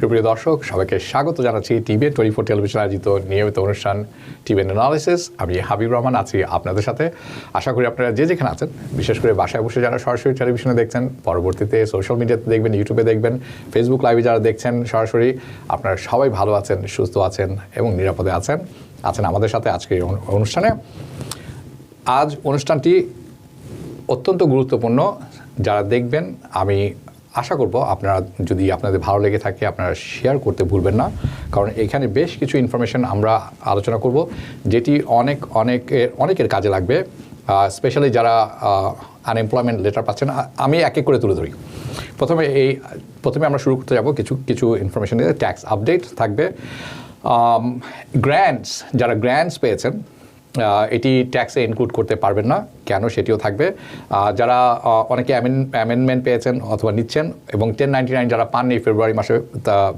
সুপ্রিয় দর্শক, সবাইকে স্বাগত জানাচ্ছি টিভি24 টেলিভিশন আয়োজিত নিয়মিত অনুষ্ঠান টিভি অ্যানালিসিস। আমি হাবিব রহমান আছি আপনাদের সাথে। আশা করি আপনারা যে যেখানে আছেন, বিশেষ করে বাসায় বসে যারা সরাসরি টেলিভিশনে দেখছেন, পরবর্তীতে সোশ্যাল মিডিয়াতে দেখবেন, ইউটিউবে দেখবেন, ফেসবুক লাইভে যারা দেখছেন সরাসরি, আপনারা সবাই ভালো আছেন, সুস্থ আছেন এবং নিরাপদে আছেন আমাদের সাথে আজকে এই অনুষ্ঠানে। আজ অনুষ্ঠানটি অত্যন্ত গুরুত্বপূর্ণ। যারা দেখবেন, আমি আশা করব আপনারা, যদি আপনাদের ভালো লেগে থাকে, আপনারা শেয়ার করতে ভুলবেন না, কারণ এখানে বেশ কিছু ইনফরমেশন আমরা আলোচনা করব যেটি অনেকের কাজে লাগবে, স্পেশালি যারা আনএমপ্লয়মেন্ট লেটার পাচ্ছেন। আমি এক এক করে তুলে ধরি। প্রথমে আমরা শুরু করতে যাব কিছু ইনফরমেশন দিয়ে। ট্যাক্স আপডেট থাকবে। গ্র্যান্টস, যারা গ্র্যান্টস পেয়েছেন এটি ট্যাক্সে ইনক্লুড করতে পারবেন না, কেন সেটিও থাকবে। যারা অনেকে অ্যামেন্ডমেন্ট পেয়েছেন অথবা নিচ্ছেন এবং 1099 যারা পাননি ফেব্রুয়ারি মাসে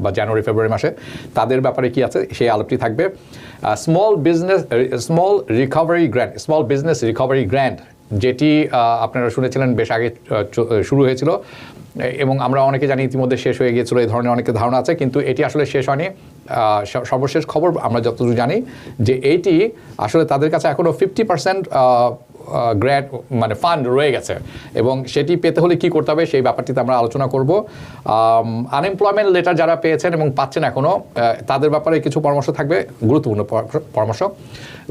বা জানুয়ারি ফেব্রুয়ারি মাসে, তাদের ব্যাপারে কি আছে সেই আলোচনাটি থাকবে। স্মল বিজনেস রিকভারি গ্র্যান্ট, যেটি আপনারা শুনেছিলেন বেশ আগে শুরু হয়েছিল এবং আমরা অনেকে জানি ইতিমধ্যে শেষ হয়ে গিয়েছিল, এই ধরনের অনেকের ধারণা আছে, কিন্তু এটি আসলে শেষ হয়নি। সর্বশেষ খবর আমরা যতটুকু জানি যে এইটি আসলে তাদের কাছে এখনও 50% গ্র্যান্ট মানে ফান্ড রয়ে গেছে এবং সেটি পেতে হলে কী করতে হবে সেই ব্যাপারটিতে আমরা আলোচনা করব। আনএমপ্লয়মেন্ট লেটার যারা পেয়েছেন এবং পাচ্ছেন এখনও, তাদের ব্যাপারে কিছু পরামর্শ থাকবে, গুরুত্বপূর্ণ পরামর্শ।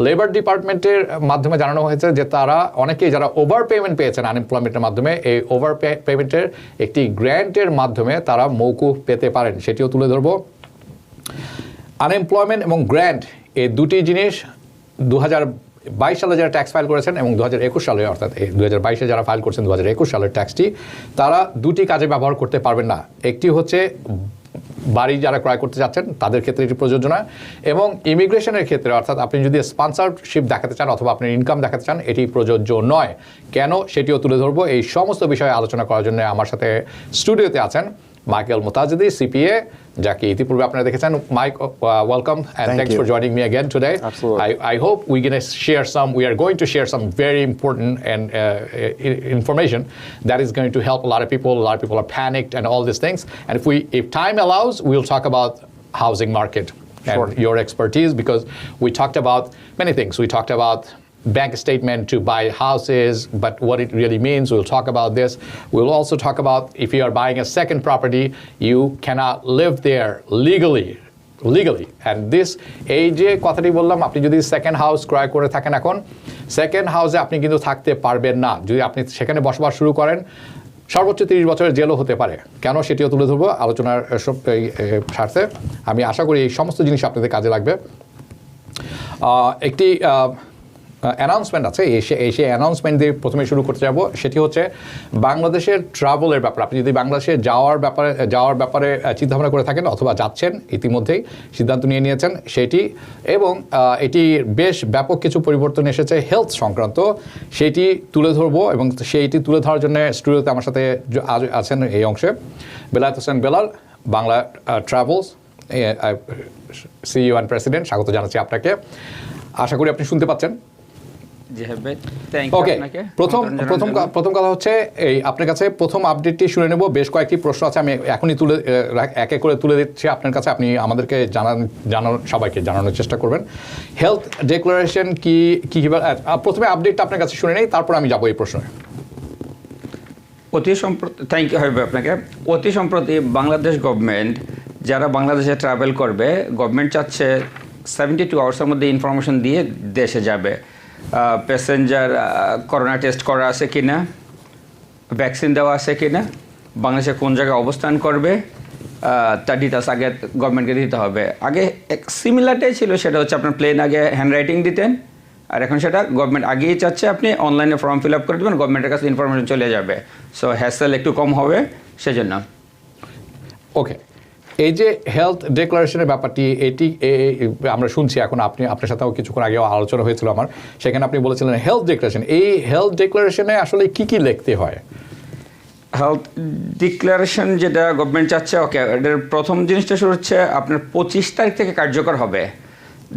লেবার ডিপার্টমেন্টের মাধ্যমে জানানো হয়েছে যে তারা অনেকেই যারা ওভার পেমেন্ট পেয়েছেন আনএমপ্লয়মেন্টের মাধ্যমে, এই ওভার পেমেন্টের একটি গ্র্যান্টের মাধ্যমে তারা মৌকুফ পেতে পারেন, সেটিও তুলে ধরবো। আনএমপ্লয়মেন্ট এবং গ্র্যান্ট এই দুটি জিনিস 2022 সালে যারা ট্যাক্স ফাইল করেছেন এবং 2021 সালে, অর্থাৎ 2022-এ যারা ফাইল করছেন 2021 সালের ট্যাক্সটি, তারা দুটি কাজে ব্যবহার করতে পারবেন না। একটি হচ্ছে বাড়ি যারা ক্রয় করতে যাচ্ছেন তাদের ক্ষেত্রে এটি প্রযোজ্য নয়, এবং ইমিগ্রেশনের ক্ষেত্রে, অর্থাৎ আপনি যদি স্পন্সরশিপ দেখাতে চান অথবা আপনি ইনকাম দেখাতে চান, এটি প্রযোজ্য নয়। কেন সেটিও তুলে ধরবো। এই সমস্ত বিষয়ে আলোচনা করার জন্য আমার সাথে স্টুডিওতে আছেন মাইকেল মোতাজিদি, সিপিএ, যাকে ইতিপূর্বে আপনারা দেখেছেন। Mike, welcome and thanks for joining me again today. Absolutely. I hope we are going to share some very important and information that is going to help a lot of people. A lot of people are panicked and all these things. And if time allows, we'll talk about housing market and your expertise, because we talked about many things. We talked about bank statement to buy houses, but what it really means, we'll talk about this. We'll also talk about if you are buying a second property, you cannot live there legally. And this, এই যে কথাটি বললাম, আপনি যদি second house ক্রয় করে থাকেন, এখন সেকেন্ড হাউসে আপনি কিন্তু থাকতে পারবেন না। যদি আপনি সেখানে বসবাস শুরু করেন, সর্বোচ্চ 30 বছরের জেলও হতে পারে। কেন সেটিও তুলে ধরবো আলোচনার স্বার্থে। আমি আশা করি এই সমস্ত জিনিস আপনাদের কাজে লাগবে। একটি অ্যানাউন্সমেন্ট আছে, সেই অ্যানাউন্সমেন্ট দিয়ে প্রথমে শুরু করতে যাব। সেটি হচ্ছে বাংলাদেশের ট্রাভেলের ব্যাপারে। আপনি যদি বাংলাদেশে যাওয়ার ব্যাপারে চিন্তাভাবনা করে থাকেন অথবা যাচ্ছেন, ইতিমধ্যেই সিদ্ধান্ত নিয়েছেন সেটি, এবং এটি বেশ ব্যাপক কিছু পরিবর্তন এসেছে হেলথ সংক্রান্ত, সেটি তুলে ধরবো। এবং সেইটি তুলে ধরার জন্য স্টুডিওতে আমার সাথে আজ আছেন এই অংশে Belayet Hossain Belal, Bangla travels CEO and president. স্বাগত জানাচ্ছি আপনাকে। আশা করি আপনি শুনতে পাচ্ছেন। ওকে, প্রথম কথা হচ্ছে এই আপনার কাছে প্রথম আপডেটটি শুনে নেব। বেশ কয়েকটি প্রশ্ন আছে, আমি এখনই এক এক করে তুলে দিচ্ছি আপনার কাছে। আপনি আমাদেরকে সবাইকে জানানোর চেষ্টা করবেন। হেলথ ডিক্লারেশন কি প্রথমে আপডেটটা আপনার কাছে শুনে নেই, তারপর আমি যাবো এই প্রশ্নে। থ্যাংক ইউ হাবিব আপনাকে। অতি সম্প্রতি বাংলাদেশ গভর্নমেন্ট যারা বাংলাদেশে ট্রাভেল করবে, গভর্নমেন্ট চাচ্ছে 72 আওয়ার্সের মধ্যে ইনফরমেশন দিয়ে দেশে যাবে। প্যাসেঞ্জার করোনা টেস্ট করা আছে কি না, ভ্যাকসিন দেওয়া আছে কি না, বাংলাদেশে কোন জায়গায় অবস্থান করবে, তার ডিটেলস আগে গভর্নমেন্টকে দিতে হবে। আগে এক সিমিলারটাই ছিল, সেটা হচ্ছে আপনার প্লেন আগে হ্যান্ড রাইটিং দিতেন, আর এখন সেটা গভর্নমেন্ট আগেই চাচ্ছে আপনি অনলাইনে ফর্ম ফিল আপ করে দেবেন, গভর্নমেন্টের কাছে ইনফরমেশন চলে যাবে। সো হ্যাসেল একটু কম হবে সেজন্য। ওকে, এই যে হেলথ ডিক্লারেশনের ব্যাপারটি, এটি আমরা শুনছি এখন, আপনার সাথেও কিছুক্ষণ আগে আলোচনা হয়েছিল আমার, সেখানে আপনি বলেছিলেন হেলথ ডিক্লারেশন। এই হেলথ ডিক্লারেশনে আসলে কি লিখতে হয়? হেলথ ডিক্লারেশন যেটা গভর্নমেন্ট চাচ্ছে, ওকে, এটার প্রথম জিনিসটা শুরু হচ্ছে আপনার 25 তারিখ থেকে কার্যকর হবে।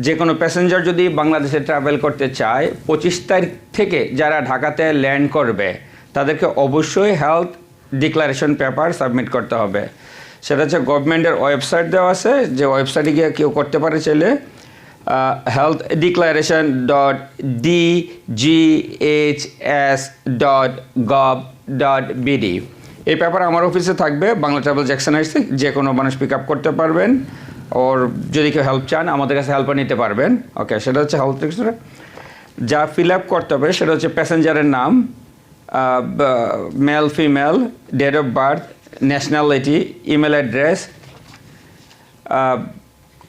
যে কোনো প্যাসেঞ্জার যদি বাংলাদেশে ট্রাভেল করতে চায়, 25 তারিখ থেকে যারা ঢাকাতে ল্যান্ড করবে তাদেরকে অবশ্যই হেলথ ডিক্লারেশন পেপার সাবমিট করতে হবে। সেটা হচ্ছে গভর্নমেন্টের ওয়েবসাইট দেওয়া আছে, যে ওয়েবসাইটে গিয়ে কেউ করতে পারে চাইলে healthdeclaration.dghs.gov.bd। এই পেপার আমার অফিসে থাকবে, বাংলা ট্রাভেল জ্যাকসন হাইটসে, যে কোনো মানুষ পিক আপ করতে পারবেন, ওর যদি কেউ হেল্প চান আমাদের কাছে হেল্পও নিতে পারবেন। ওকে, সেটা হচ্ছে হেলথ যা ফিল আপ করতে হবে সেটা হচ্ছে প্যাসেঞ্জারের নাম, male female, date of birth, nationality, email address,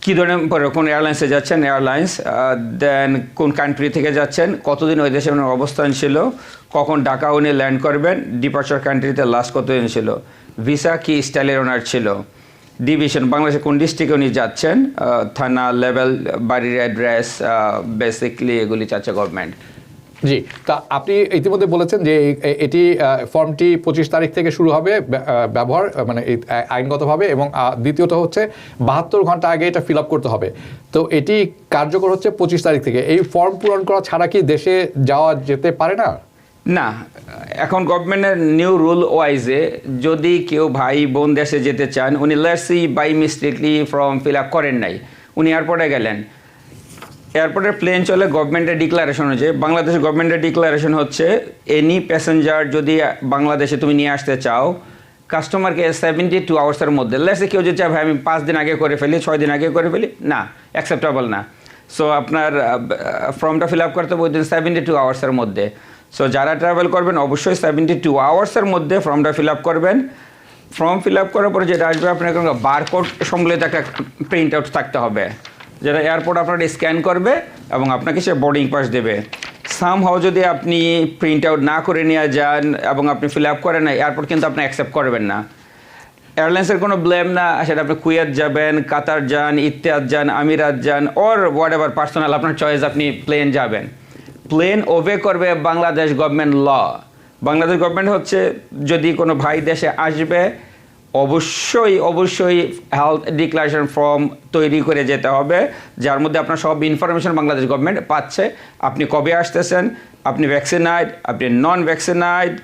কী ধরনের কোন এয়ারলাইন্সে যাচ্ছেন এয়ারলাইন্স, দেন কোন কান্ট্রি থেকে যাচ্ছেন, কতদিন ওই দেশে ওনার অবস্থান ছিল, কখন ঢাকা উনি ল্যান্ড করবেন, ডিপার্চার কান্ট্রিতে লাস্ট কতদিন ছিল, ভিসা কী স্টাইলের ওনার ছিল, ডিভিশন বাংলাদেশে কোন ডিস্ট্রিক্টে উনি যাচ্ছেন, থানা লেভেল, বাড়ির অ্যাড্রেস, বেসিকলি এগুলি চাচ্ছে গভর্নমেন্ট। জি, তা আপনি ইতিমধ্যে বলেছেন যে এটি ফর্মটি 25 তারিখ থেকে শুরু হবে ব্যবহার, মানে আইনগতভাবে, এবং দ্বিতীয়ত হচ্ছে 72 ঘন্টা আগে এটা ফিল আপ করতে হবে। তো এটি কার্যকর হচ্ছে 25 তারিখ থেকে। এই ফর্ম পূরণ করা ছাড়া কি দেশে যাওয়া যেতে পারে না? না, এখন গভর্নমেন্টের নিউ রুল ওয়াইজে যদি কেউ ভাই বোন দেশে যেতে চান, উনি let's say by mistakenly form fill up করেন নাই, উনি এয়ারপোর্টে গেলেন, এয়ারপোর্টের প্লেন চলে গভর্নমেন্টের ডিক্লারেশন হচ্ছে, বাংলাদেশের গভর্নমেন্টের ডিক্লারেশন হচ্ছে এনি প্যাসেঞ্জার যদি বাংলাদেশে তুমি নিয়ে আসতে চাও, কাস্টমারকে 72 আওয়ার্সের মধ্যে, লেটসে কেউ যদি চায় ভাই আমি 5 দিন আগে করে ফেলি, 6 দিন আগে করে ফেলি, না, অ্যাকসেপ্টেবল না। সো আপনার ফর্মটা ফিল আপ করতে হবে উইদিন 72 আওয়ার্সের মধ্যে। সো যারা ট্রাভেল করবেন অবশ্যই 72 আওয়ার্সের মধ্যে ফর্মটা ফিল আপ করবেন। ফর্ম ফিল আপ করার পরে যেটা আসবে, আপনার বারকোড সম্বলিত একটা প্রিন্ট আউট থাকতে হবে, যেটা এয়ারপোর্ট আপনার স্ক্যান করবে এবং আপনাকে সে বোর্ডিং পাস দেবে। সামহাও যদি আপনি প্রিন্ট আউট না করে নিয়ে যান এবং আপনি ফিল আপ করেন না, এয়ারপোর্ট কিন্তু আপনি অ্যাকসেপ্ট করবেন না। এয়ারলাইন্সের কোনো ব্লেম না, সেটা আপনি কুয়েত যাবেন, কাতার যান, ইত্তেহাদ যান, আমিরাত যান, অর হোয়াট এভার পার্সোনাল আপনার চয়েস, আপনি প্লেন যাবেন, প্লেন ওবে করবে বাংলাদেশ গভর্নমেন্ট ল। বাংলাদেশ গভর্নমেন্ট হচ্ছে যদি কোনো ভাই দেশে আসবে অবশ্যই হেলথ ডিক্লারেশন ফর্ম তৈরি করে যেতে হবে, যার মধ্যে আপনার সব ইনফরমেশন বাংলাদেশ গভর্নমেন্ট পাচ্ছে, আপনি কবে আসতেছেন, আপনি ভ্যাকসিনাইড, আপনি নন ভ্যাকসিনাইড,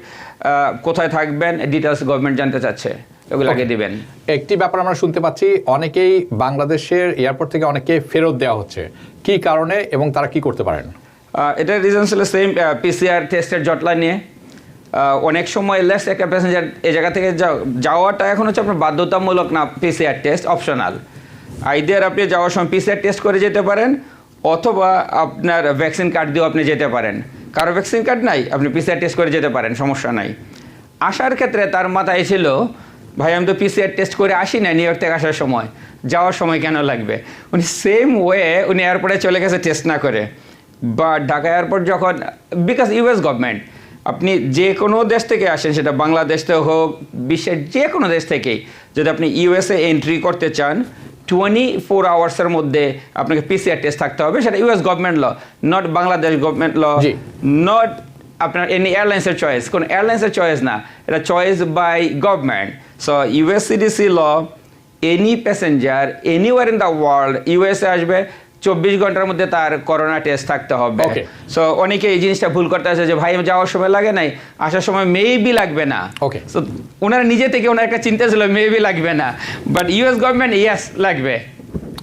কোথায় থাকবেন, ডিটেলস গভর্নমেন্ট জানতে চাচ্ছে, এগুলো আগে দিবেন। একটি ব্যাপার আমরা শুনতে পাচ্ছি, অনেকেই বাংলাদেশের এয়ারপোর্ট থেকে অনেকে ফেরত দেওয়া হচ্ছে, কি কারণে এবং তারা কি করতে পারেন? এটার রিজন ছিল সেম পিসিআর টেস্টের জটলা নিয়ে। অনেক সময় লেস একটা প্যাসেঞ্জার এই জায়গা থেকে যাওয়াটা এখন হচ্ছে আপনার বাধ্যতামূলক না, পিসিআর টেস্ট অপশনাল। আইদার আপনি যাওয়ার সময় পিসিআর টেস্ট করে যেতে পারেন, অথবা আপনার ভ্যাকসিন কার্ড দিয়েও আপনি যেতে পারেন। কারো ভ্যাকসিন কার্ড নাই, আপনি পিসিআর টেস্ট করে যেতে পারেন, সমস্যা নাই। আসার ক্ষেত্রে তার মাথায় ছিল ভাই আমি তো পিসিআর টেস্ট করে আসি না নিউ ইয়র্ক থেকে আসার সময়, যাওয়ার সময় কেন লাগবে? উনি সেম ওয়ে উনি এয়ারপোর্টে চলে গেছে টেস্ট না করে। বা ঢাকা এয়ারপোর্ট যখন, বিকজ ইউএস গভর্নমেন্ট, আপনি যে কোনো দেশ থেকে আসেন, সেটা বাংলাদেশ থেকে হোক, বিশ্বের যে কোনো দেশ থেকেই, যদি আপনি ইউএসএ এন্ট্রি করতে চান 24 আওয়ার্সের মধ্যে আপনাকে পিসিআর টেস্ট থাকতে হবে। সেটা US government law, not Bangladesh government law, not আপনার এনি এয়ারলাইন্সের চয়েস, কোনো এয়ারলাইন্সের চয়েস না, এটা choice by government. So US CDC law, any passenger anywhere in the world USA আসবে 24 ঘন্টার মধ্যে তার করোনা টেস্ট থাকতে হবে। সো অনেকে এই জিনিসটা ভুল করতে আছে যে ভাই যাওয়ার সময় লাগে নাই, আসার সময় মেবি লাগবে না। সো ওনারা নিজে থেকে ওনার একটা চিন্তা ছিল মেবি লাগবে না, বাট ইউএস গভর্নমেন্ট ইয়েস লাগবে।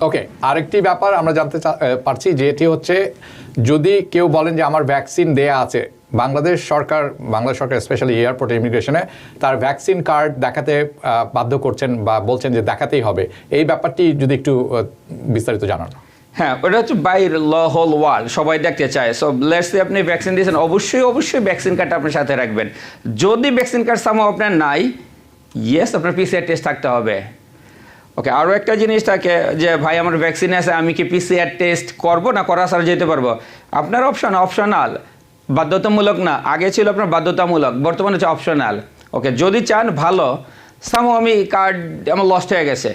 ওকে, আরেকটি ব্যাপার আমরা জানতে পারছি, যেটি হচ্ছে যদি কেউ বলেন যে আমার ভ্যাকসিন দেয়া আছে, বাংলাদেশ সরকার স্পেশালি এয়ারপোর্ট ইমিগ্রেশনে তার ভ্যাকসিন কার্ড দেখাতে বাধ্য করছেন বা বলছেন যে দেখাতেই হবে, এই ব্যাপারটি যদি একটু বিস্তারিত জানান। হ্যাঁ, ওটা হচ্ছে বাই ল হোল ওয়ার্ল্ড সবাই দেখতে চায়। সো লেটস সে আপনি ভ্যাকসিন দিয়েছেন, অবশ্যই ভ্যাকসিন কার্ডটা আপনার সাথে রাখবেন। যদি ভ্যাকসিন কার্ড সামহাও আপনার নাই, ইয়েস আপনার পিসিআর টেস্ট থাকতে হবে। ওকে, আরও একটা জিনিস থাকে যে ভাই আমার ভ্যাকসিন আছে, আমি কি পিসিআর টেস্ট করবো না করা ছাড়া যেতে পারবো? আপনার অপশনাল, বাধ্যতামূলক না। আগে ছিল আপনার বাধ্যতামূলক, বর্তমানে হচ্ছে অপশনাল। ওকে, যদি চান ভালো, সামহাও আমি কার্ড আমার লস্ট হয়ে গেছে,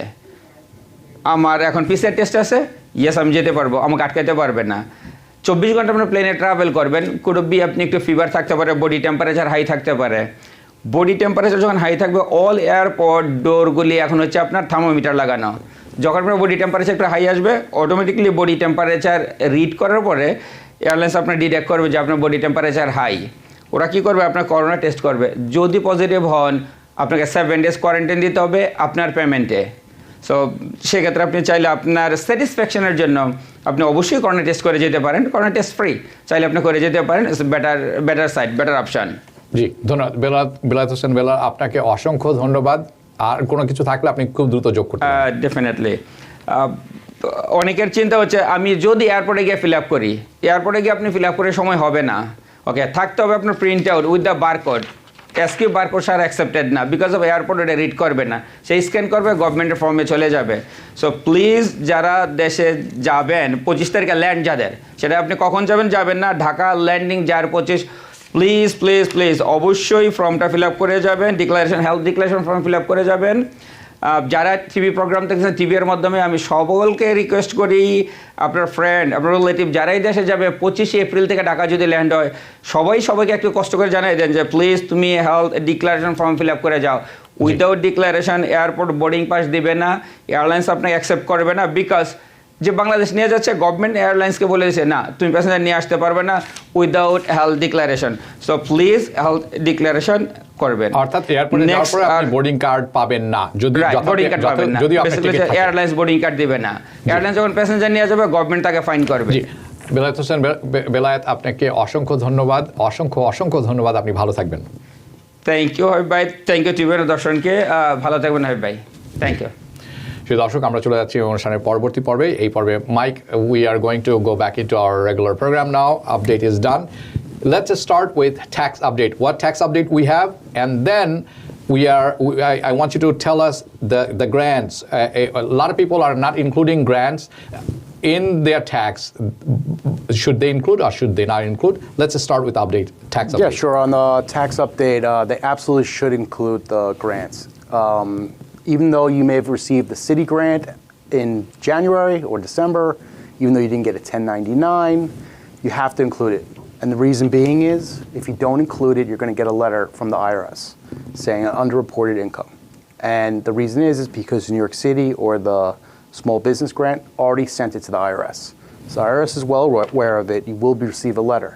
আমার এখন পিসিআর টেস্ট আছে, ইয়েস আমি যেতে পারবো, আমাকে আটকাতে পারবে না। 24 ঘন্টা আপনার প্লেনে ট্রাভেল করবেন, কুড বি আপনি একটু ফিভার থাকতে পারে, বডি টেম্পারেচার হাই থাকতে পারে। বডি টেম্পারেচার যখন হাই থাকবে, অল এয়ারপোর্ট ডোরগুলি এখন হচ্ছে আপনার থার্মোমিটার লাগানো। যখন আপনার বডি টেম্পারেচার একটু হাই আসবে, অটোমেটিকলি বডি টেম্পারেচার রিড করার পরে এয়ারলাইন্স আপনার ডিটেক্ট করবে যে আপনার বডি টেম্পারেচার হাই। ওরা কী করবে, আপনার করোনা টেস্ট করবে। যদি পজিটিভ হন, আপনাকে 7 days কোয়ারেন্টাইন দিতে হবে আপনার পেমেন্টে। সো সেক্ষেত্রে আপনি চাইলে আপনার স্যাটিসফ্যাকশনের জন্য আপনি অবশ্যই করোনা টেস্ট করে যেতে পারেন। করোনা টেস্ট ফ্রি, চাইলে আপনি করে যেতে পারেন। It's better side, better option. জি, ধন্যবাদ বেলায়েত হোসেন বেলা, আপনাকে অসংখ্য ধন্যবাদ। আর কোনো কিছু থাকলে আপনি খুব দ্রুত যোগ করতে পারেন। ডেফিনেটলি। অনেকের চিন্তা হচ্ছে আমি যদি এয়ারপোর্টে গিয়ে ফিল আপ করি, এয়ারপোর্টে গিয়ে আপনি ফিল আপ করে সময় হবে না। ওকে, থাকতে হবে আপনার print out with the barcode. SQ barcode sir accepted না, বিকজ অফ এয়ারপোর্ট এটা রিড করবে না, সেই স্ক্যান করবে, গভর্নমেন্টের ফর্মে চলে যাবে। সো প্লিজ যারা দেশে যাবেন 25 তারিখে ল্যান্ড যাদের, সেটা আপনি কখন যাবেন না, ঢাকা ল্যান্ডিং যার 25, প্লিজ প্লিজ প্লিজ অবশ্যই ফর্মটা ফিল আপ করে যাবেন, declaration health declaration form fill up করে যাবেন। যারা টিভি প্রোগ্রাম দেখছেন, টিভির মাধ্যমে আমি সকলকে রিকোয়েস্ট করি, আপনার ফ্রেন্ড, আপনার রিলেটিভ যারাই দেশে যাবে 25 এপ্রিল থেকে ঢাকা যদি ল্যান্ড হয়, সবাইকে একটু কষ্ট করে জানাই দেন যে প্লিজ তুমি health declaration form fill up করে যাও। Without declaration airport boarding pass দিবে না, এয়ারলাইন্স আপনাকে অ্যাকসেপ্ট করবে না, বিকজ যে বাংলাদেশ নিয়ে যাচ্ছে গভর্নমেন্ট এয়ারলাইন্সকে বলে দিচ্ছে না, তুমি প্যাসেঞ্জার নিয়ে আসতে পারবে না without health declaration. So please health declaration করবেন। অর্থাৎ এয়ারপোর্টে যাওয়ার পরে আপনি বোর্ডিং কার্ড পাবেন না, যদি বোর্ডিং কার্ড পাবেন না, এয়ারলাইন্স বোর্ডিং কার্ড দিবে না। এয়ারলাইন্স যখন প্যাসেঞ্জার নিয়ে যাবে গভর্নমেন্ট তাকে ফাইন করবে। বেলায়েত হোসেন বেলায়েত, আপনাকে অসংখ্য ধন্যবাদ, অসংখ্য ধন্যবাদ। আপনি ভালো থাকবেন। থ্যাংক ইউ হাবিব ভাই, থ্যাংক ইউ টিভির দর্শনকে, ভালো থাকবেন হাবিব ভাই, থ্যাংক ইউ। সেই দর্শক, আমরা চলে যাচ্ছি অনুষ্ঠানের পরবর্তী পর্বে। এই পর্বে Mike, we are going to go back into our regular program now. Update is done. Let's start with tax update. What tax update we have, and then I want you to tell us the grants. A lot of people are not including grants in their tax. Should they include or should they not include? Let's start with tax update. Yeah, sure. On the tax update, they absolutely should include the grants. Even though you may have received the city grant in January or December, even though you didn't get a 1099, you have to include it. And the reason being is, if you don't include it, you're going to get a letter from the IRS saying underreported income. And the reason is because New York City or the small business grant already sent it to the IRS. So the IRS is well aware of it. You will receive a letter.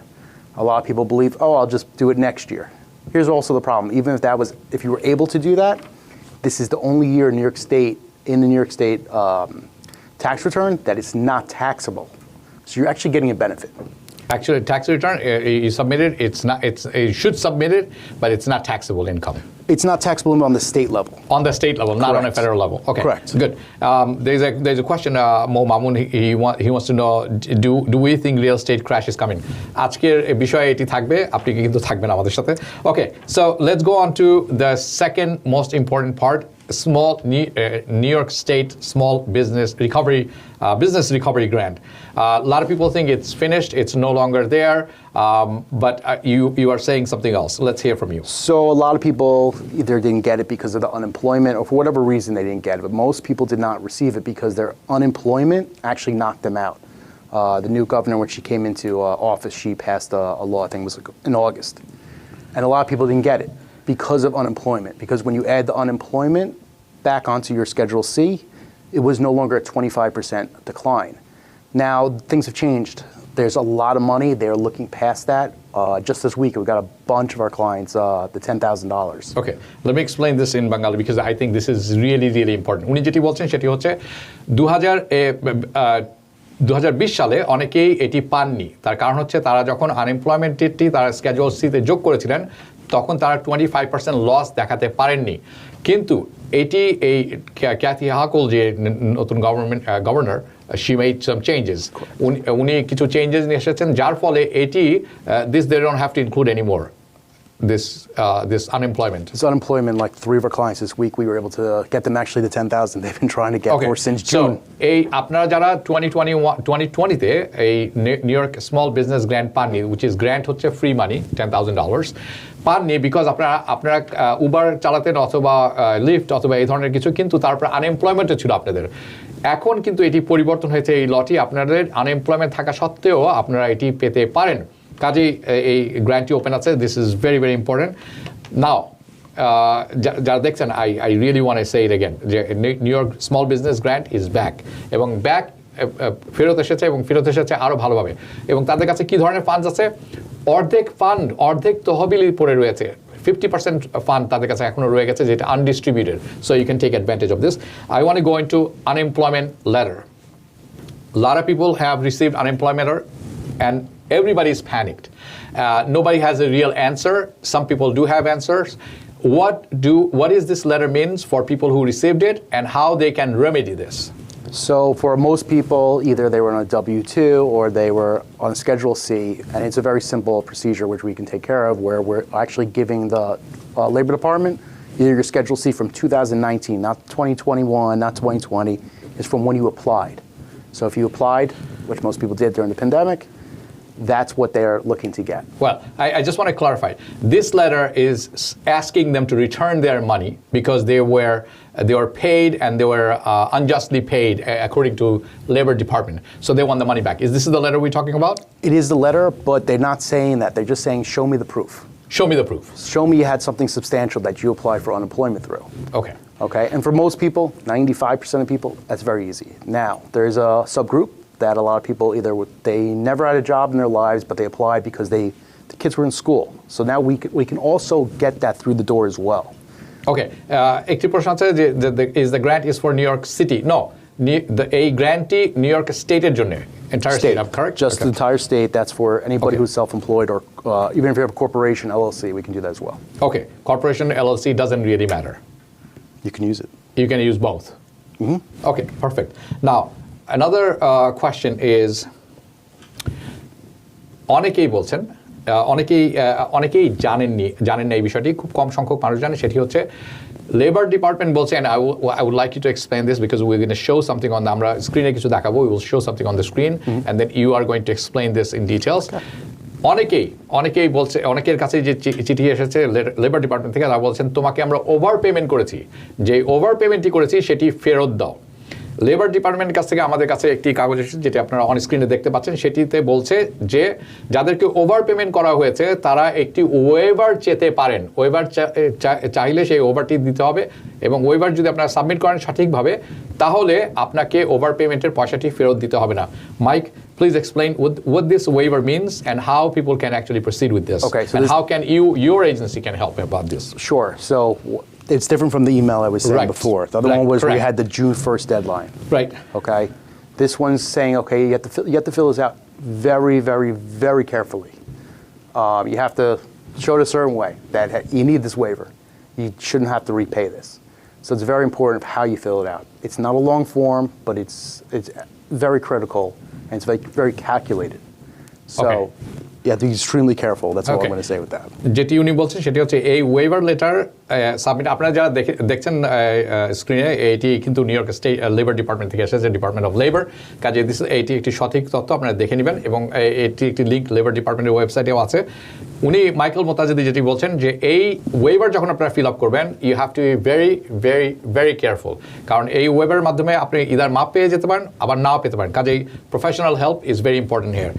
A lot of people believe, oh, I'll just do it next year. Here's also the problem. Even if you were able to do that, this is the only year in the New York State tax return that is not taxable. So you're actually getting a benefit. Actually, tax return, you submit it, you should submit it, but it's not taxable income. It's not taxable on the state level. On the state level, not on a federal level. Okay, correct. Good. There's a question. Mo Mamun, he wants to know: Do we think real estate crash is coming? আজকের বিষয়ে এটি থাকবে, আপনি কিন্তু থাকবেন আমাদের সাথে. Okay, so let's go on to the second most important part: New York State Small Business Recovery Grant. A lot of people think it's finished; it's no longer there. But you are saying something else. Let's hear from you. So a lot of people either didn't get it because of the unemployment or for whatever reason they didn't get it. But most people did not receive it because their unemployment actually knocked them out. The new governor, when she came into office, she passed a law, I think it was in August. And a lot of people didn't get it because of unemployment. Because when you add the unemployment back onto your Schedule C, it was no longer a 25% decline. Now, things have changed. There's a lot of money. They're looking past that. Just this week, we got a bunch of our clients the $10,000. Okay, let me explain this in Bengali because I think this is really, really important. উনি যেটি বলছেন সেটি হচ্ছে 2020 সালে অনেকেই এটি পাননি। তার কারণ হচ্ছে তারা যখন আনএমপ্লয়মেন্টটি তারা স্কেজুয়াল সিতে যোগ করেছিলেন, তখন তারা 25% লস দেখাতে পারেননি। কিন্তু এটি এই ক্যাথি হাকল যে নতুন governor, she made some changes. উনি কিছু চেঞ্জেস নিয়ে এসেছেন, যার ফলে এটি they don't have to include anymore this unemployment. This unemployment, like 3 of our clients this week, we were able to get them actually the 10,000 they've been trying to get for since June. So, আপনারা যারা 2020-তে এই new York small business grant পাননি, which is grant হচ্ছে free মানি $10,000 পাননি, because আপনারা Uber চালাতেন অথবা lift অথবা এই ধরনের কিছু, কিন্তু তারপর আনএমপ্লয়মেন্টও ছিল আপনাদের। এখন কিন্তু এটি পরিবর্তন হয়েছে, এই লটি আপনাদের আনএমপ্লয়মেন্ট থাকা সত্ত্বেও আপনারা এটি পেতে পারেন। কাজেই এই গ্র্যান্টটি ওপেন আছে। This is very very important. Now যারা দেখছেন, I really want to say it again, যে New York small business grant is back, এবং ফেরত এসেছে, এবং ফেরত এসেছে আরও ভালোভাবে। এবং তাদের কাছে কী ধরনের ফান্ডস আছে? অর্ধেক তহবিলই পড়ে রয়েছে। 50% ফান্ড তাদের কাছে এখনো রয়ে গেছে যেটা undistributed, so you can take advantage of this. I want to go into unemployment letter. A lot of people have received unemployment letter, and everybody is panicked. Nobody has a real answer. Some people do have answers. What is this letter means for people who received it, and how they can remedy this? So for most people, either they were on a W-2 or they were on Schedule C, and it's a very simple procedure which we can take care of, where we're actually giving the Labor Department either your Schedule C from 2019, not 2021, not 2020, it's from when you applied. So if you applied, which most people did during the pandemic, that's what they're looking to get. Well, I just want to clarify. This letter is asking them to return their money because they were paid and they were unjustly paid according to Labor Department. So they want the money back. Is this the letter we're talking about? It is the letter, but they're not saying that. They're just saying, show me the proof. Show me the proof. Show me you had something substantial that you applied for unemployment through. Okay. Okay, and for most people, 95% of people, that's very easy. Now, there's a subgroup that a lot of people they never had a job in their lives, but they applied because the kids were in school. So now we can also get that through the door as well. Okay. একটি প্রশ্ন আছে যে is the grant is for New York City? No. A grantee New York State's জন্য. Entire state, I'm correct? Just the entire state. That's for anybody Okay. who's self-employed or even if you have a corporation, LLC, we can do that as well. Okay. Corporation LLC doesn't really matter. You can use it. You can use both. Okay, perfect. Now, another question is, অনেকেই বলছেন, অনেকেই জানেন না এই বিষয়টি, খুব কম সংখ্যক মানুষ জানে, সেটি হচ্ছে লেবার ডিপার্টমেন্ট বলছে, and I would like you to explain this because we're going to show something on আমরা স্ক্রিনে কিছু দেখাবো, we will show something on the screen and then you are going to explain this in details. অনেকেই বলছে, অনেকের কাছে যে চিঠি এসেছে লেবার ডিপার্টমেন্ট থেকে, তারা বলছেন তোমাকে আমরা ওভার পেমেন্ট করেছি, যে ওভার পেমেন্টটি করেছি সেটি ফেরত দাও। লেবার ডিপার্টমেন্টের কাছ থেকে আমাদের কাছে একটি কাগজ এসেছে যেটি আপনারা অন স্ক্রিনে দেখতে পাচ্ছেন, সেটিতে বলছে যে যাদেরকে ওভার পেমেন্ট করা হয়েছে তারা একটি ওয়েভার চেতে পারেন। ওয়েভার চাইলে সেই ওভারটি দিতে হবে এবং ওয়েভার যদি আপনারা সাবমিট করেন সঠিকভাবে তাহলে আপনাকে ওভার পেমেন্টের পয়সাটি ফেরত দিতে হবে না। Mike, please explain what this waiver means and how people can actually proceed with this. Okay, so and how can your agency can help about this? Sure. So it's different from the email I was saying Right. before. The other Right, one was we correct. had the June 1st deadline. Right. Okay. This one's saying, okay, you have to fill this out very, very, very carefully. You have to show it a certain way that you need this waiver. You shouldn't have to repay this. So it's very important how you fill it out. It's not a long form, but it's very critical and it's very, very calculated. So Okay. you have to be extremely careful. That's all Okay. I'm going to say with that. যেটি উনি বলছেন সেটি হচ্ছে এই waiver letter submit, আপনারা যারা দেখছেন স্ক্রিনে, এটি কিন্তু new York state labour department থেকে এসেছে, ডিপার্টমেন্ট অফ লেবার। কাজে এটি একটি সঠিক তথ্য, আপনারা দেখে নেবেন এবং এটি একটি লিঙ্ক লেবার ডিপার্টমেন্টের ওয়েবসাইটেও আছে। উনি মাইকেল মোতাজেদি যেটি বলছেন যে এই ওয়েভার যখন আপনারা ফিল আপ করবেন you have to be very very very careful, কারণ এই ওয়েভারের মাধ্যমে আপনি ইদার মাপ পেয়ে যেতে পারেন আবার নাও পেতে পারেন। কাজেই professional help is very important here.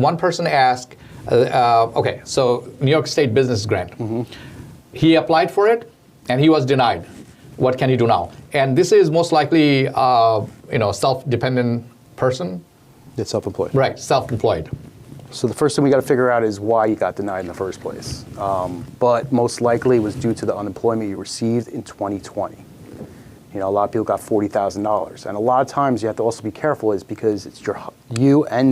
One person ask, okay, so New York State business grant. He applied for it and he was denied. What can he do now? And this is most likely, self-dependent person. It's self-employed. Right, self-employed. So the first thing we got to figure out is why you got denied in the first place. But most likely it was due to the unemployment you received in 2020. A lot of people got $40,000. And a lot of times you have to also be careful is because it's you and,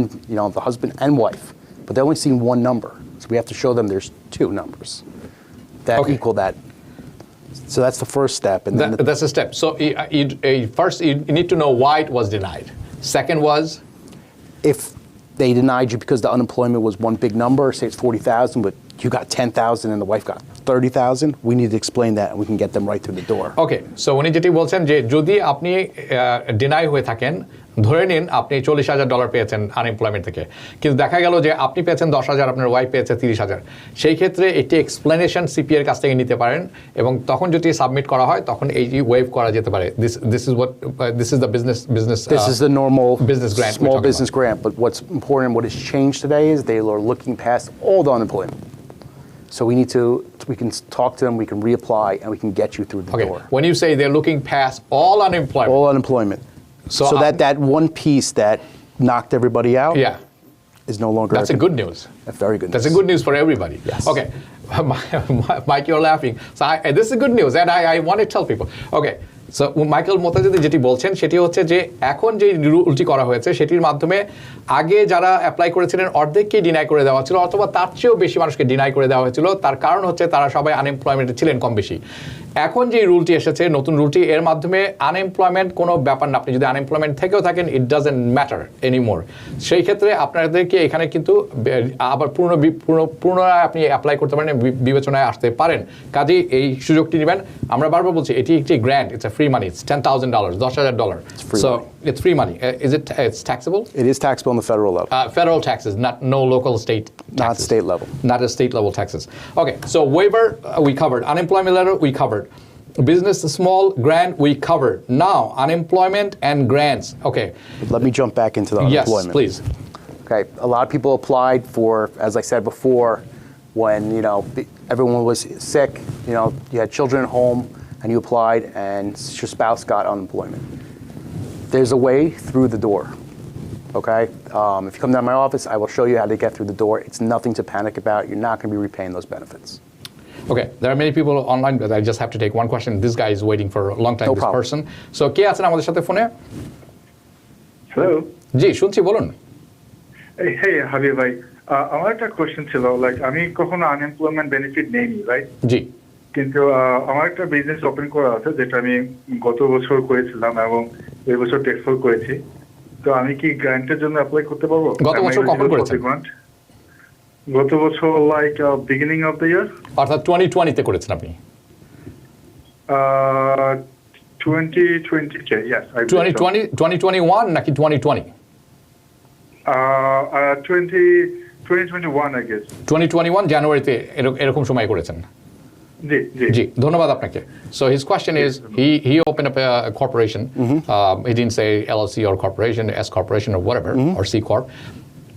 the husband and wife. But they only see one number. So we have to show them there's two numbers that Okay. equal that. So that's the first step. And then That's a step. So first you need to know why it was denied. Second was? if they denied you because the unemployment was one big number, say it's 40,000, but you got 10,000 and the wife got 30,000, we need to explain that and we can get them right through the door. Okay, so উনি যেটি বলছেন যে যদি আপনি deny হয়ে থাকেন, ধরে নিন আপনি $40,000 পেয়েছেন আনএমপ্লয়মেন্ট থেকে, কিন্তু দেখা গেল যে আপনি পেয়েছেন 10,000, আপনার ওয়াইফ পেয়েছে 30,000, সেই ক্ষেত্রে একটি এক্সপ্লেনেশন সিপিএর কাছ থেকে নিতে পারেন এবং তখন যদি সাবমিট করা হয় তখন এই ওয়েভ করা যেতে পারে। This is the business This is the normal business grant small business grant, but what's important, what has changed today is they are looking past all the unemployment. So we can talk to them, we can reapply, and we can get you through the Okay, door. when you say they're looking past all unemployment. All unemployment. So that one piece that knocked everybody out Yeah. is no longer. That's a good news. That's very good news. That's a good news for everybody. Yes. Okay. Mike, you're laughing. So this is good news, and I want to tell people. Okay. So Michael Motazedi যেটি বলছেন সেটি হচ্ছে যে এখন যে রুলটি করা হয়েছে সেটির মাধ্যমে আগে যারা অ্যাপ্লাই করেছিলেন অর্ধেককেই ডিনাই করে দেওয়া ছিল অথবা তার চেয়েও বেশি মানুষকে ডিনাই করে দেওয়া হয়েছিল। তার কারণ হচ্ছে তারা সবাই আনএমপ্লয়মেন্টে ছিলেন কম বেশি। এখন যে রুলটি এসেছে নতুন রুলটি, এর মাধ্যমে আনএমপ্লয়মেন্ট কোনো ব্যাপার না। আপনি যদি আনএমপ্লয়মেন্ট থেকেও থাকেন, ইট ডাজেন্ট ম্যাটার এনিমোর। সেই ক্ষেত্রে আপনাদেরকে এখানে কিন্তু আবার পুনরায় আপনি অ্যাপ্লাই করতে পারেন, বিবেচনায় আসতে পারেন। কাজেই এই সুযোগটি নেবেন। আমরা বারবার বলছি এটি একটি grant, it's a free money. It's $10,000, $10,000. So it's free money. It's taxable? It is taxable on the federal level. Federal taxes, no local state taxes. Not state level. Not a state level taxes. Okay, so waiver we covered. Unemployment letter we covered. Business small grant we covered. Now unemployment and grants. Okay. Let me jump back into the unemployment. Yes, please. Okay, a lot of people applied for, as I said before, when everyone was sick, you had children at home, and you applied, and your spouse got unemployment. There's a way through the door, okay? If you come down to my office, I will show you how to get through the door. It's nothing to panic about. You're not going to be repaying those benefits. Okay, there are many people online, but I just have to take one question. This guy is waiting for a long time, No this problem. person. So, কে আছেন আমাদের সাথে ফোনে? Hello, জি, শুনছি, বলুন। hey Habib ভাই, আমার একটা question ছিল, আমি কখনো আনএমপ্লয়মেন্ট বেনিফিট নেইনি, রাইট? জি। কিন্তু আমার একটা বিজনেস ওপেন করা আছে যেটা আমি গত বছর করেছিলাম এবং এই বছর টেক্সফুল করেছি। তো আমি কি গ্র্যান্টের জন্য অ্যাপ্লাই করতে পারবো? গত বছর কখন করেছেন? গত বছর বিগিনিং অফ দ্য ইয়ার, অর্থাৎ 2020 তে করেছেন আপনি? 2020 yes, I 2021 নাকি 2020? 2021 I guess. 2021 জানুয়ারিতে এরকম সময় করেছেন? জি, ধন্যবাদ আপনাকে। So his question is, he opened up a corporation. He didn't say LLC or corporation, S corporation or whatever, or C corp.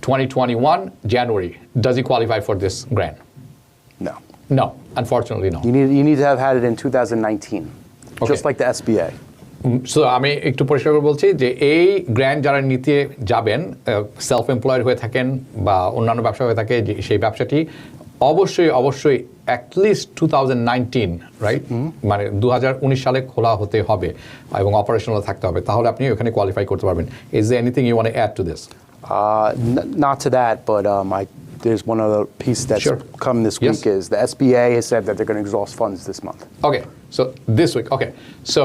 2021 January. Does he qualify for this grant? No. No, unfortunately no. You need to have had it in 2019, Okay. just like the SBA. So আমি একটু পরিষ্কার করে বলছি যে এই grant যারা নিতে যাবেন, সেলফ এমপ্লয়েড হয়ে থাকেন বা অন্যান্য ব্যবসা হয়ে থাকে, যে সেই ব্যবসাটি অবশ্যই অ্যাটলিস্ট 2019, রাইট? মানে 2019 সালে খোলা হতে হবে এবং অপারেশনাল থাকতে হবে, তাহলে আপনি ওখানে কোয়ালিফাই করতে পারবেন। Is there anything you want to add to this? Not to that, but there's one other piece that's come this week. Is the SBA has said that they're going to exhaust funds this month. Okay, so this week. Okay, so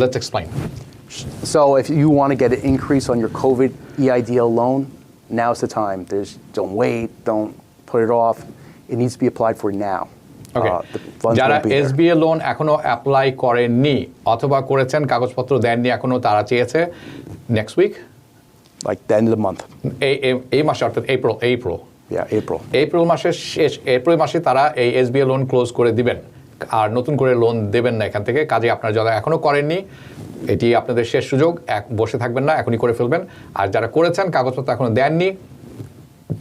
let's explain. So if you want to get an increase on your COVID EIDL loan, now's the time. Don't wait, don't put it off. It needs to be applied for now. Okay. The funds যারা won't be there. SBA loan এখনো apply করেননি অথবা করেছেন কাগজপত্র দেননি এখনো, তারা চেয়েছে next week, Like the end of the month. এই মাসে, অর্থাৎ এপ্রিল। Yeah, April. এপ্রিল মাসে তারা এই SBA লোন ক্লোজ করে দিবেন, আর নতুন করে লোন দেবেন না এখান থেকে। কাজে আপনারা যারা এখনো করেননি, এটি আপনাদের শেষ সুযোগ, বসে থাকবেন না, এখনই করে ফেলবেন। আর যারা করেছেন কাগজপত্র এখনো দেননি,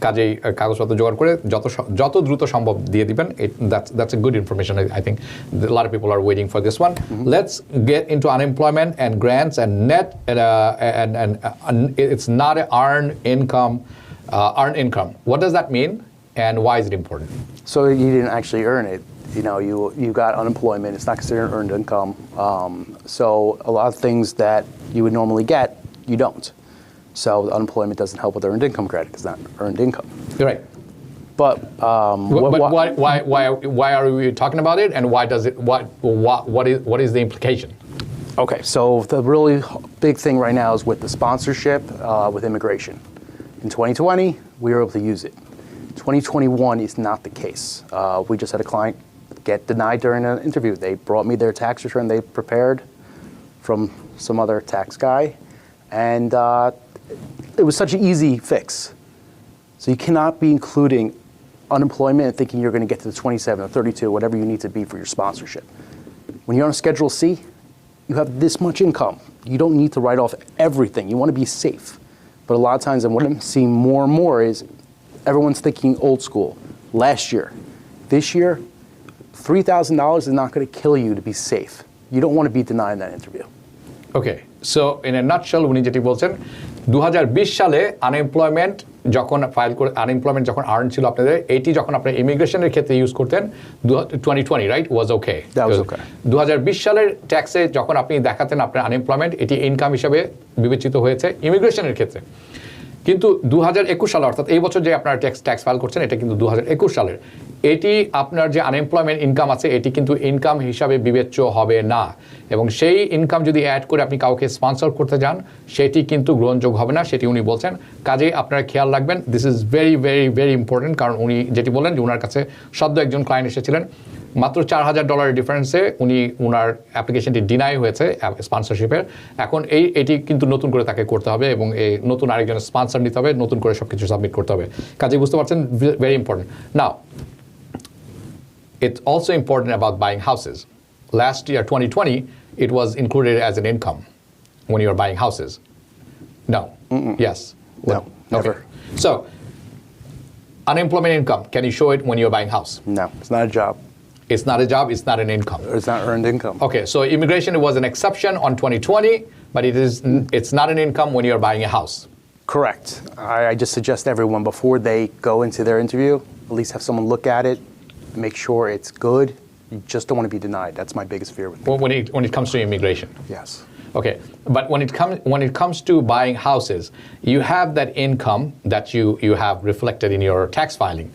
কাজেই কাগজপত্র জোগাড় করে যত দ্রুত সম্ভব দিয়ে দিবেন। That's a good information. I think a lot of people are waiting for this one. Let's get into unemployment and grants and net, and it's not an earned income. What does that mean, and why is it important? So you didn't actually earn it. You got unemployment. It's not considered earned income. So a lot of things that you would normally get, you don't. So unemployment doesn't help with earned income credit. It's not earned income. You're right. But why are we talking about it, and why does it? What is the implication? Okay, so the really big thing right now is with the sponsorship with immigration. In 2020, we were able to use it. 2021 is not the case. We just had a client get denied during an interview. They brought me their tax return they prepared from some other tax guy, and it was such an easy fix. So you cannot be including unemployment and thinking you're going to get to the 27 or 32, whatever you need to be for your sponsorship. When you're on Schedule C, you have this much income. You don't need to write off everything. You want to be safe. But a lot of times, and what I'm seeing more and more is everyone's thinking old school. Last year. This year, $3,000 is not going to kill you to be safe. You don't want to be denied that interview. Okay, so in a nutshell, উনি যেটি বলছেন 2020 সালে unemployment যখন file করে unemployment যখন earn ছিল আপনাদের, এটি যখন আপনার ইমিগ্রেশনের ক্ষেত্রে ইউজ করতেন 2020 right was okay. That was okay. 2020 সালের ট্যাক্সে যখন আপনি দেখাতেন আপনার আনএমপ্লয়মেন্ট, এটি ইনকাম হিসাবে বিবেচিত হয়েছে ইমিগ্রেশনের ক্ষেত্রে। কিন্তু 2021 সালে অর্থাৎ এই বছর যে আপনার ট্যাক্স ফাইল করছেন এটা কিন্তু 2021 সালের, এটি আপনার যে আনএমপ্লয়মেন্ট ইনকাম আছে এটি কিন্তু ইনকাম হিসাবে বিবেচ্য হবে না, এবং সেই ইনকাম যদি অ্যাড করে আপনি কাউকে স্পন্সর করতে যান সেটি কিন্তু গ্রহণযোগ্য হবে না, সেটি উনি বলছেন। কাজেই আপনারা খেয়াল রাখবেন, this is very very very important, কারণ উনি যেটি বললেন যে ওনার কাছে সদ্য একজন ক্লায়েন্ট এসেছিলেন, মাত্র $4,000 ডিফারেন্সে ওনার অ্যাপ্লিকেশনটি ডিনাই হয়েছে স্পন্সরশিপের। এখন এটি কিন্তু নতুন করে তাকে করতে হবে এবং এই নতুন আরেকজনের স্পন্সর নিতে হবে, নতুন করে সব কিছু সাবমিট করতে হবে। কাজেই বুঝতে পারছেন, very important. Now it's also important about buying houses. Last year, 2020, it was included as an income when you're buying houses. No. Yes. No, never. So, unemployment income, can you show it when you're buying house? No, it's not a job. It's not a job, it's not an income. It's not earned income. Okay, so immigration was an exception on 2020, but it's not an income when you're buying a house. Correct. I just suggest everyone before they go into their interview, at least have someone look at it, make sure it's good. You just don't want to be denied. That's my biggest fear with it. When it comes to immigration. Yes. Okay, but when it comes to buying houses, you have that income that you have reflected in your tax filing.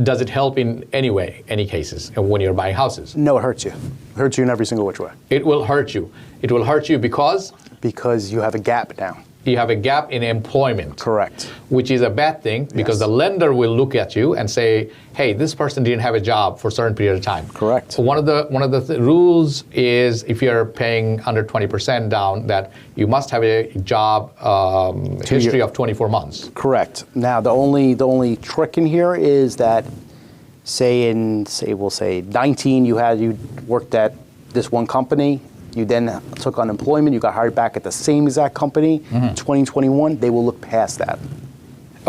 Does it help in any way, any cases, when you're buying houses? No, it hurts you. It hurts you in every single which way. It will hurt you. It will hurt you because you have a gap now. You have a gap in employment. Correct. Which is a bad thing because Yes. the lender will look at you and say, hey, this person didn't have a job for a certain period of time. Correct. One of the rules is if you're paying under 20% down, that you must have a job history of 24 months. Correct. Now, the only trick in here is that, we'll say 19, you worked at this one company. You then took unemployment. You got hired back at the same exact company. 2021, they will look past that.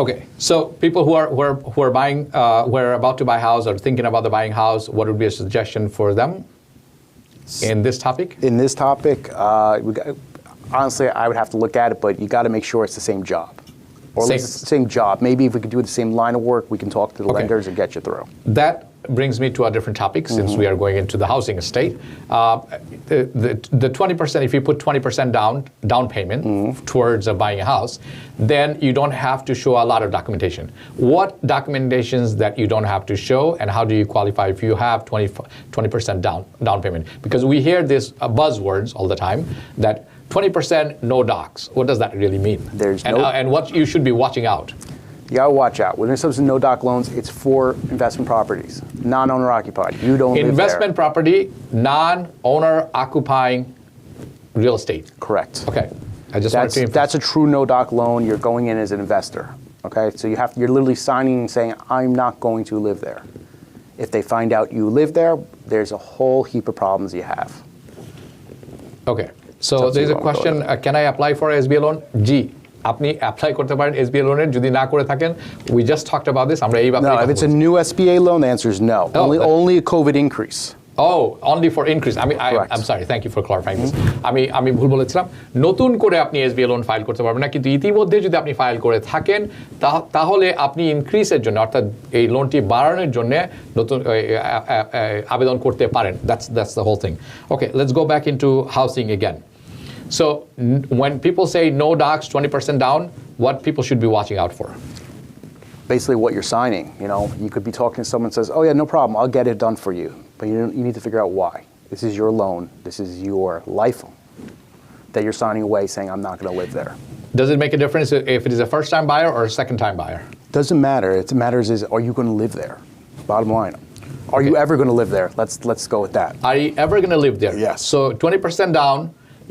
Okay, so people who are about to buy a house or thinking about the buying house, what would be a suggestion for them in this topic? In this topic, honestly, I would have to look at it, but you got to make sure it's the same job. Or at least it's the same job. Maybe if we could do the same line of work, we can talk to the lenders and get you through. That brings me to a different topic since we are going into the housing estate. The 20%, if you put 20% down payment towards buying a house, then you don't have to show a lot of documentation. What documentations that you don't have to show, and how do you qualify if you have 20% down payment? Because we hear this buzzwords all the time that 20% no docs. What does that really mean? And what you should be watching out. You gotta watch out. When it comes to no doc loans, it's for investment properties, non-owner occupied. You don't live there. Investment property, non-owner occupying real estate. Correct. Okay. I just wanted to emphasize. That's a true no doc loan. You're going in as an investor. Okay, so you're literally signing and saying, I'm not going to live there. If they find out you live there, there's a whole heap of problems you have. Okay. So there's a question, can I apply for SBA loan? G. আপনি apply করতে পারেন SBI লোনের, যদি না করে থাকেন we just talked about this, আমরা এই ব্যাপারে No, if it's a new SBA loan, the answer is no. Only a COVID increase. Oh, only for increase. I'm sorry, thank you for clarifying this. আমি ভুল বলেছিলাম। নতুন করে আপনি SBI loan file করতে পারবেন না, কিন্তু ইতিমধ্যে যদি আপনি ফাইল করে থাকেন তাহলে আপনি ইনক্রিজের জন্য, অর্থাৎ এই লোনটি বাড়ানোর জন্য নতুন আবেদন করতে পারেন। That's the whole thing. Okay, let's go back into housing again. So when people say no docs, 20% down, what people should be watching out for? Basically what you're signing. You could be talking to someone who says, oh yeah, no problem, I'll get it done for you. But you need to figure out why. This is your loan. This is your life that you're signing away saying, I'm not going to live there. Does it make a difference if it is a first-time buyer or a second-time buyer? Doesn't matter. It matters is, are you going to live there? Bottom line. Are you ever going to live there? Let's go with that. Are you ever going to live there? Yes. So 20% down,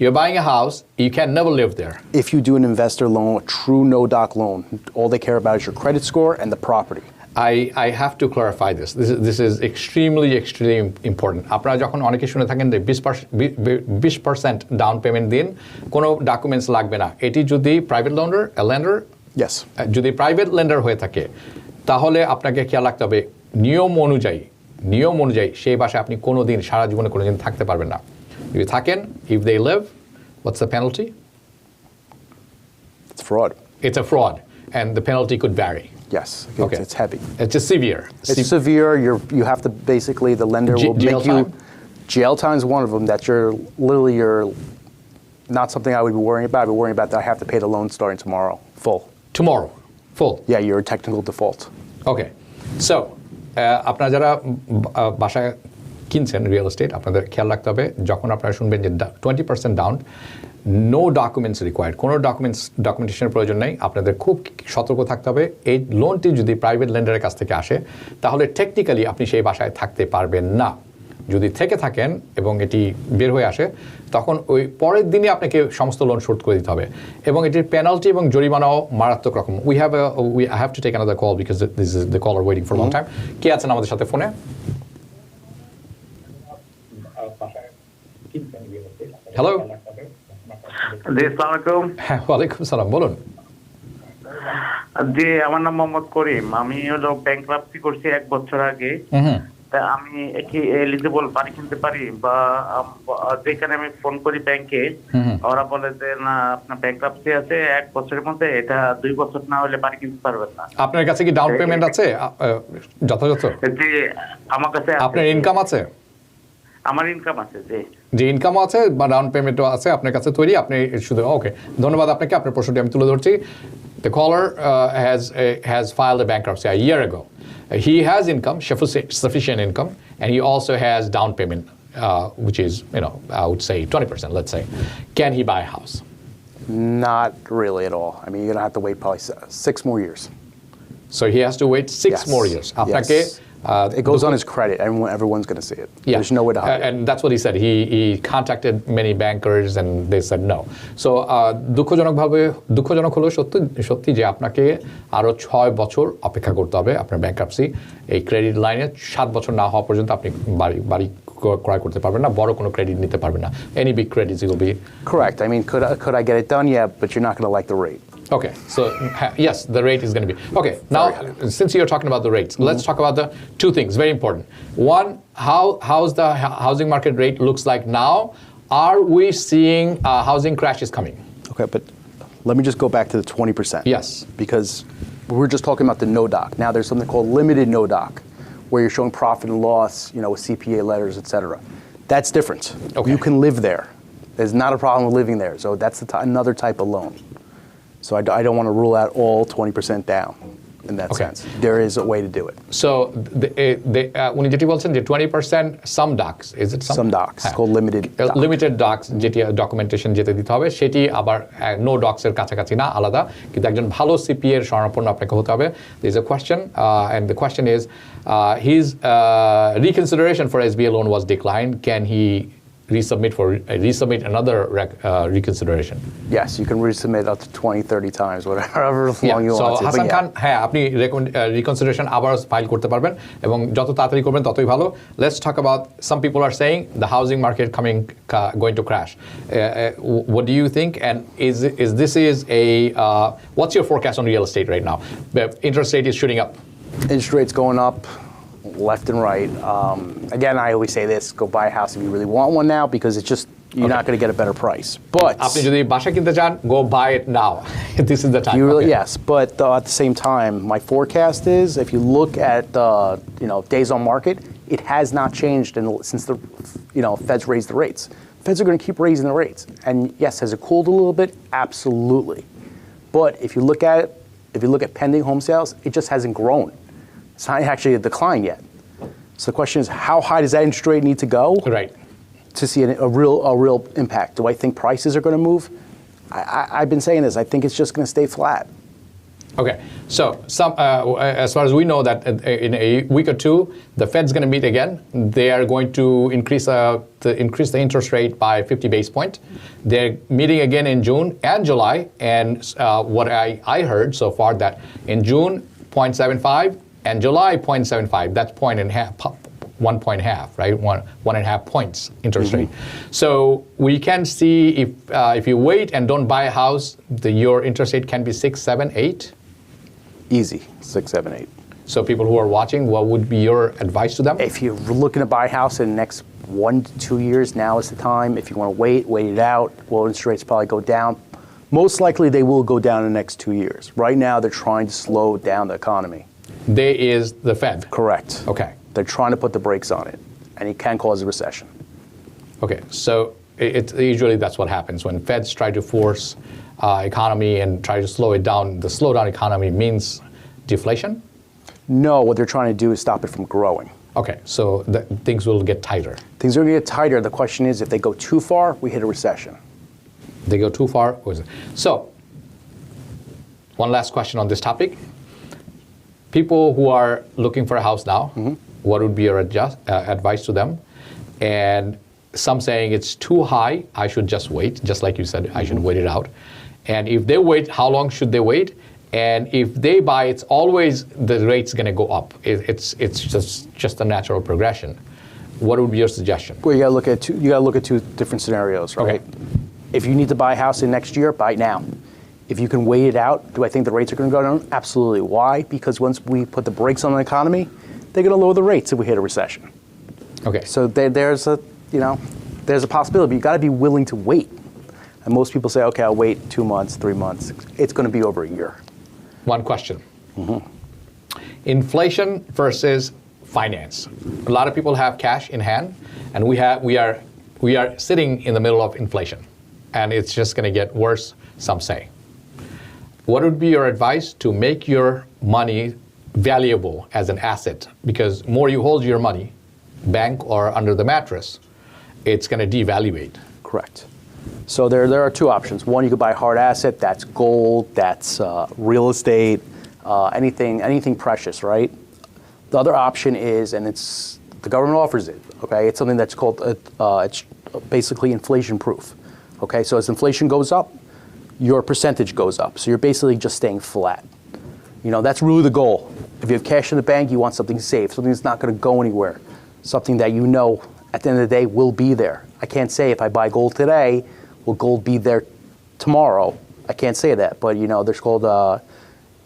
you're buying a house, you can never live there. If you do an investor loan, a true no-doc loan, all they care about is your credit score and the property. I have to clarify this. This is extremely important. আপনারা যখন অনেকে শুনে থাকেন যে 20% down payment দিন, কোনো documents লাগবে না। এটি যদি প্রাইভেট লেন্ডার Yes. যদি প্রাইভেট লেন্ডার হয়ে থাকে তাহলে আপনাকে খেয়াল রাখতে হবে নিয়ম অনুযায়ী সেই বাসায় আপনি কোনোদিন সারা জীবনে কোনোদিন থাকতে পারবেন না। যদি থাকেন, if they live, what's the penalty? It's fraud. It's a fraud. and the penalty could vary. Yes, Okay. it's heavy. It's just severe. It's severe. You have to basically, the lender will Jail make you, time? jail time is one of them, that you're not something I would be worrying about. I'd be worrying about that I have to pay the loan starting tomorrow, full. Tomorrow, full. Yeah, you're a technical default. Okay so আপনারা যারা বাসা কিনছেন real estate আপনাদের খেয়াল রাখতে হবে যখন আপনারা শুনবেন যে 20% ডাউন নো ডকুমেন্টস রিকোয়ার্ড কোনো ডকুমেন্টেশনের প্রয়োজন নেই আপনাদের খুব সতর্ক থাকতে হবে এই লোনটি যদি প্রাইভেট লেন্ডারের কাছ থেকে আসে তাহলে টেকনিক্যালি আপনি সেই বাসায় থাকতে পারবেন না যদি থেকে থাকেন এবং এটি বের হয়ে আসে তখন ওই পরের দিনই আপনাকে সমস্ত লোন শোধ করে দিতে হবে এবং এটির পেনাল্টি এবং জরিমানাও মারাত্মক রকম we have to take another call because this is the caller waiting for long time কে আছেন আমাদের সাথে ফোনে হ্যালো জি আসসালামু আলাইকুম হ্যাঁ ওয়ালাইকুম সালাম বলুন জি আমার নাম মোহাম্মদ করিম আমি হলো ব্যাংকরাপ্সি করছি 1 বছর আগে তা আমি কি এলিজিবল বাড়ি কিনতে পারি বা যেখানে আমি ফোন করি ব্যাংকে ওরা বলে যে না আপনার ব্যাংকরাপ্সি আছে 1 বছরের মধ্যে এটা 2 বছর না হলে বাড়ি কিনতে পারবেন না আপনার কাছে কি ডাউন পেমেন্ট আছে যথাযথ জি আমার কাছে আপনার ইনকাম আছে আমার ইনকাম আছে জি যে ইনকামও আছে বা ডাউন পেমেন্টও আছে আপনার কাছে তৈরি আপনি শুধু ওকে ধন্যবাদ আপনাকে আপনার প্রশ্নটি আমি তুলে ধরছি The caller has filed a bankruptcy a year ago. He has income, sufficient income, and he also has down payment, which is, I would say 20%, let's say. Can he buy a house? Not really at all. I mean, you're going to have to wait probably 6 more years. So he has to wait 6 more years. আপনাকে it goes on his credit. Everyone's going to see it. Yeah. There's no way to hide it. And that's what he said. He contacted many bankers and they said no. So দুঃখজনক হলো সত্যি যে আপনাকে আরো 6 বছর অপেক্ষা করতে হবে আপনার ব্যাংকরাপসি এই ক্রেডিট লাইনে 7 বছর না হওয়া পর্যন্ত আপনি বাড়ি ক্রয় করতে পারবেন না বড় কোনো ক্রেডিট নিতে পারবেন না any big credits will be correct. I mean, could I get it done? Yeah, but you're not going to like the rate. Okay, so yes, the rate is going to be okay. Now, since you're talking about the rates, let's talk about the two things. Very important. One, how's the housing market rate looks like now? Are we seeing housing crashes coming? Okay, but let me just go back to the 20%. Yes, because we were just talking about the no doc. Now there's something called limited no doc, where you're showing profit and loss, with CPA letters, et cetera. That's different. Okay. You can live there. There's not a problem with living there. So that's another type of loan. So I don't want to rule out all 20% down in that sense. There is a way to do it. So উনি যেটি বলছেন যে 20% some docs, is it some? Some docs. It's called limited doc. Limited docs যেটি documentation যেতে দিতে হবে সেটি আবার নো ডক্স এর কাছাকাছি না আলাদা কিন্তু একজন ভালো সিপিএ এর শরণাপন্ন আপনাকে হতে হবে there is a question and the question is his reconsideration for SBA loan was declined can he resubmit another reconsideration? Yes, you can resubmit up to 20, 30 times, whatever long you want to. Hasan Khan, আপনি reconsideration আবার file করতে পারবেন এবং যত তাড়াতাড়ি করবেন ততই ভালো. Let's talk about some people are saying the housing market going to crash. What do you think? And is a what's your forecast on real estate right now? The interest rate is shooting up. Interest rates going up. Left and right. Again, I always say this: go buy a house if you really want one now, because it's just you're not going to get a better price. But আপনি যদি বাসা কিনতে চান, go buy it now. This is the time. You really, yes, but at the same time, my forecast is if you look at days on market, it has not changed since the Feds raised the rates. Feds are going to keep raising the rates, and yes, has it cooled a little bit? Absolutely. But if you look at pending home sales, it just hasn't grown. It's not actually a decline yet. So the question is, how high does that interest rate need to go Right. to see a real impact? Do I think prices are going to move? I've been saying this. I think it's just going to stay flat. Okay, so as far as we know that in a week or two, the Fed's going to meet again. They are going to increase the interest rate by 50 base point. They're meeting again in June and July. And what I heard so far that in June, 0.75 and July, 0.75. That's 1 point half, right? 1.5 points interest rate. So we can see if you wait and don't buy a house, your interest rate can be 6, 7, 8. Easy, 6, 7, 8. So people who are watching, what would be your advice to them? If you're looking to buy a house in the next 1 to 2 years, now is the time. If you want to wait it out. Well, interest rates probably go down. Most likely they will go down in the next 2 years. Right now they're trying to slow down the economy. They is the Fed. Correct. Okay. They're trying to put the brakes on it, and it can cause a recession. Okay, so usually that's what happens when Feds try to force economy and try to slow it down. The slowdown economy means deflation? No, what they're trying to do is stop it from growing. Okay, so things will get tighter. Things are going to get tighter. The question is, if they go too far, we hit a recession. They go too far. So, one last question on this topic. People who are looking for a house now, what would be your advice to them? And some saying it's too high, I should just wait, just like you said, I should wait it out. And if they wait, how long should they wait? And if they buy, it's always the rate's going to go up. It's just a natural progression. What would be your suggestion? Well, you got to look at two different scenarios, right? Okay. If you need to buy a house in next year, buy it now. If you can wait it out, do I think the rates are going to go down? Absolutely. Why? Because once we put the brakes on the economy, they're going to lower the rates if we hit a recession. Okay. So there's a possibility. But you got to be willing to wait. And most people say, okay, I'll wait 2 months, 3 months. It's going to be over a year. One question. Inflation versus finance. A lot of people have cash in hand, and we are sitting in the middle of inflation, and it's just going to get worse, some say. What would be your advice to make your money valuable as an asset? Because more you hold your money, bank or under the mattress, it's going to devaluate. Correct. So there are two options. One, you could buy a hard asset. That's gold. That's real estate. Anything precious, right? The other option is, and the government offers it. Okay, it's something that's called it's basically inflation proof. Okay, so as inflation goes up, your percentage goes up. So you're basically just staying flat. That's really the goal. If you have cash in the bank, you want something safe, something that's not going to go anywhere, something that at the end of the day will be there. I can't say if I buy gold today, will gold be there tomorrow? I can't say that, but there's called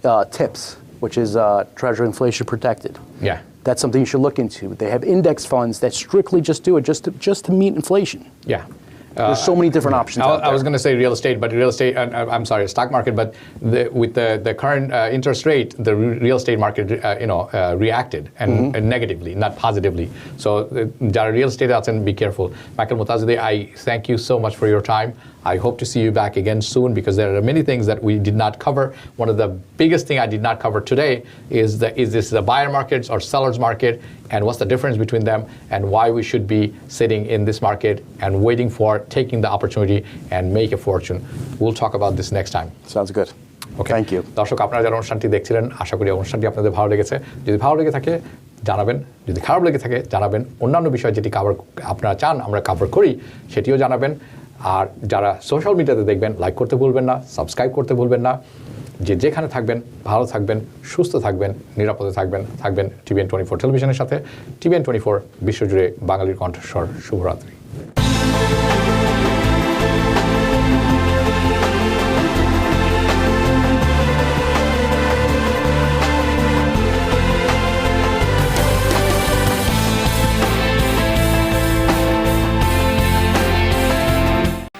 TIPS, which is Treasury Inflation Protected. Yeah. That's something you should look into. They have index funds that strictly just do it just to meet inflation. Yeah. There's so many different options out there. I was going to say real estate, but I'm sorry, stock market, but with the current interest rate, the real estate market, reacted and negatively, not positively. So, যারা real estate আছেন, be careful. Michael Mutazadeh, I thank you so much for your time. I hope to see you back again soon because there are many things that we did not cover. One of the biggest thing I did not cover today is this the buyer markets or sellers market, and what's the difference between them, and why we should be sitting in this market and waiting for taking the opportunity and make a fortune. We'll talk about this next time. Sounds good. Okay. Thank you. দর্শক, আপনারা যারা অনুষ্ঠানটি দেখছিলেন, আশা করি অনুষ্ঠানটি আপনাদের ভালো লেগেছে। যদি ভালো লেগে থাকে জানাবেন, যদি খারাপ লেগে থাকে জানাবেন। অন্যান্য বিষয় যেটি আপনারা চান আমরা কভার করি সেটিও জানাবেন। আর যারা সোশ্যাল মিডিয়াতে দেখবেন, লাইক করতে ভুলবেন না, সাবস্ক্রাইব করতে ভুলবেন না। যেখানে থাকবেন ভালো থাকবেন, সুস্থ থাকবেন, নিরাপদে থাকবেন TVN 24 টেলিভিশনের সাথে। TVN 24 বিশ্বজুড়ে বাঙালির কণ্ঠস্বর। শুভরাত্রি।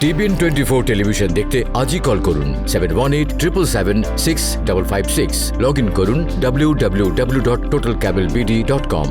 TVN 24 টেলিভিশন দেখতে আজই কল করুন 7187776556। লগ ইন করুন www.totalcablebd.com।